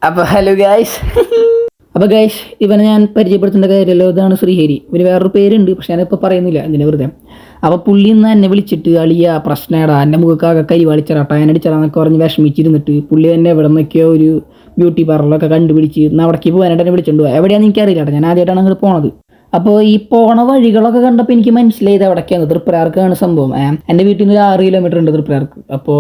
അപ്പോൾ hello guys. അപ്പോൾ guys, ഇവനെ ഞാൻ പരിചയപ്പെടുത്തേണ്ട കാര്യമല്ലോ. ഇതാണ് ശ്രീഹരി. ഇവന് വേറൊരു പേരുണ്ട്, പക്ഷെ ഞാനിപ്പോൾ പറയുന്നില്ല, ഇതിനെ വെറുതെ. അപ്പോൾ പുള്ളി ഇന്ന് എന്നെ വിളിച്ചിട്ട് അളിയ പ്രശ്നമാടാ, എൻ്റെ മുഖക്കാകെ കൈ വലിച്ചറാട്ടാ, അതിനടിച്ചറാന്നൊക്കെ പറഞ്ഞ് വിഷമിച്ചിരുന്നിട്ട് പുള്ളി തന്നെ എവിടെ നിന്നൊക്കെയോ ഒരു ബ്യൂട്ടി പാർലറൊക്കെ കണ്ടുപിടിച്ച് ഇന്ന് അവിടേക്ക് പോകാനായിട്ട് എന്നെ വിളിച്ചിട്ടുണ്ട്. എവിടെയാണെന്ന് എനിക്കറിയില്ല കേട്ടോ, ഞാൻ ആദ്യമായിട്ടാണ് അങ്ങോട്ട് പോണത്. അപ്പോൾ ഈ പോണ വഴികളൊക്കെ കണ്ടപ്പോൾ എനിക്ക് മനസ്സിലായത് എവിടേക്കാണ്, തൃപ്രയാർക്കാണ് സംഭവം. എൻ്റെ വീട്ടിൽ നിന്ന് ഒരു 6 കിലോമീറ്റർ ഉണ്ട് തൃപ്രയാർക്ക്. അപ്പോൾ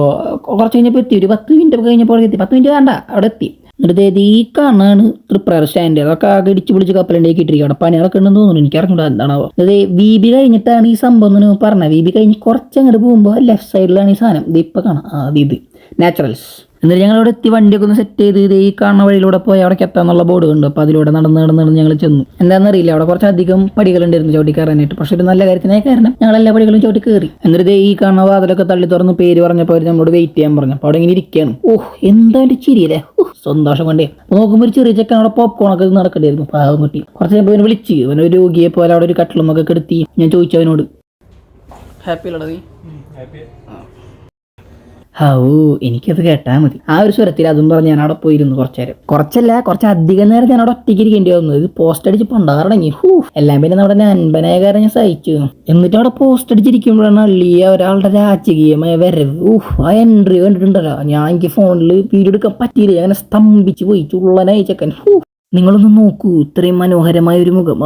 കുറച്ച് കഴിഞ്ഞപ്പോൾ എത്തി, ഒരു 10 മിനിറ്റ് കഴിഞ്ഞപ്പോൾ എത്തി. 10 മിനിറ്റ് വേണ്ട, അവിടെ എത്തി. എന്നിട്ട് ഈ കാണാണ് തൃപ്രയാർ സ്റ്റാൻഡ്. അതൊക്കെ ആകെ ഇടിച്ച് പിടിച്ച് കപ്പലുണ്ടാക്കി ഇട്ടിരിക്കും. അവിടെ പണികളൊക്കെ ഉണ്ടെന്ന് തോന്നുന്നു, എനിക്ക് അറിഞ്ഞൂടാ എന്താണാവോ. അത് VB കഴിഞ്ഞിട്ടാണ് ഈ സംഭവം എന്ന് പറഞ്ഞത്. VB കഴിഞ്ഞ് കുറച്ച് അങ്ങോട്ട് പോകുമ്പോൾ ലെഫ്റ്റ് സൈഡിലാണ് ഈ സാധനം. ഇത് ഇപ്പം കാണാം, ഇത് നാച്ചുറൽസ്. എന്നിട്ട് ഞങ്ങൾ അവിടെ എത്തി, വണ്ടിയൊക്കെ ഒന്ന് സെറ്റ് ചെയ്ത് ഈ കാണുന്ന വഴിയിലൂടെ പോയി അവിടേക്ക് എത്താന്നുള്ള ബോർഡ് കണ്ടു. അപ്പോൾ അതിലൂടെ നടന്ന് ഞങ്ങൾ ചെന്നു. എന്താണെന്നറിയില്ല, അവിടെ കുറച്ചധികം പടികളുണ്ടായിരുന്നു ചവിട്ടി കയറാനായിട്ട്. പക്ഷെ ഒരു നല്ല കാര്യത്തിനായി കാരണം ഞങ്ങൾ എല്ലാ പടികളും ചവിട്ടി കയറി. എന്നിട്ട് ഈ കാണുന്ന വാതിലൊക്കെ തള്ളി തുറന്ന് പേര് പറഞ്ഞപ്പോൾ അവർ നമ്മളോട് വെയിറ്റ് ചെയ്യാൻ പറഞ്ഞു. അപ്പോൾ അവിടെ ഇങ്ങനെ ഇരിക്കുകയാണ്. എന്താ ഒരു ചിരിയല്ലേ, സന്തോഷം കൊണ്ടേ. അപ്പോൾ നോക്കുമ്പോൾ ഒരു ചെറിയ ചെക്കൻ അവിടെ പോപ്കോണൊക്കെ നടക്കേണ്ടിയിരുന്നു. പാവം കുട്ടി. കുറച്ച് കഴിയുമ്പോൾ ഇവനെ വിളിച്ച്, ഇവനൊരു രോഗിയെ പോലെ അവിടെ ഒരു കട്ടിലുമൊക്കെ കിടത്തി. ഞാൻ ചോദിച്ചു അവനോട്, ഹാപ്പി അല്ലടാ നീ? എനിക്കത് കേട്ടാൽ മതി. ആ ഒരു സ്വരത്തിൽ അതും പറഞ്ഞ് ഞാൻ അവിടെ പോയിരുന്നു കുറച്ച് നേരം. കുറച്ചധികം നേരം ഞാൻ അവിടെ ഒറ്റയ്ക്ക് ഇരിക്കേണ്ടി വന്നു. ഇത് പോസ്റ്റ് അടിച്ച് പണ്ടാറടങ്ങി. എല്ലാം പിന്നെ നമ്മുടെ നൻപനായകാരം ഞാൻ സഹിച്ചു. എന്നിട്ട് അവിടെ പോസ്റ്റ് അടിച്ചിരിക്കുമ്പോഴാണ് അള്ളിയ ഒരാളുടെ രാജകീയമായ വരവ്. ആ എൻട്രി കണ്ടിട്ടുണ്ടല്ലോ, എനിക്ക് ഫോണിൽ വീഡിയോ എടുക്കാൻ പറ്റിയില്ല. അങ്ങനെ സ്തംഭിച്ച് പോയി, ചുള്ളനായി ചെക്കൻ. നിങ്ങളൊന്ന് നോക്കൂ, ഇത്രയും മനോഹരമായ ഒരു മുഖം.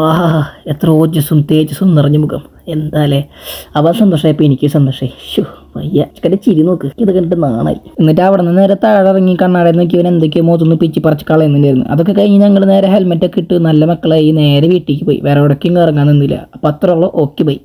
എത്ര ഓജസ്സും തേജസ്സും നിറഞ്ഞ മുഖം. എന്താല്ലേ, അവ സന്തോഷമായപ്പോൾ എനിക്ക് സന്തോഷമായി. വയ്യ, ചെക്കൻ്റെ ചിരി നോക്ക്, ഇത് കണ്ടിട്ട് നാണായി. എന്നിട്ട് അവിടെ നിന്ന് നേരെ താഴെ ഇറങ്ങി കണ്ണാടയിൽ നോക്കി ഇവൻ എന്തൊക്കെയോ മുഖത്തൊന്ന് പിച്ചി പറിച്ച് കളയുന്നുണ്ടായിരുന്നു. അതൊക്കെ കഴിഞ്ഞ് ഞങ്ങൾ നേരെ ഹെൽമെറ്റൊക്കെ ഇട്ട് നല്ല മക്കളായി നേരെ വീട്ടിലേക്ക് പോയി. വേറെ എവിടേക്കും ഇറങ്ങാൻ നിന്നില്ല. അപ്പോൾ അത്രയുള്ളൂ. Okay bye.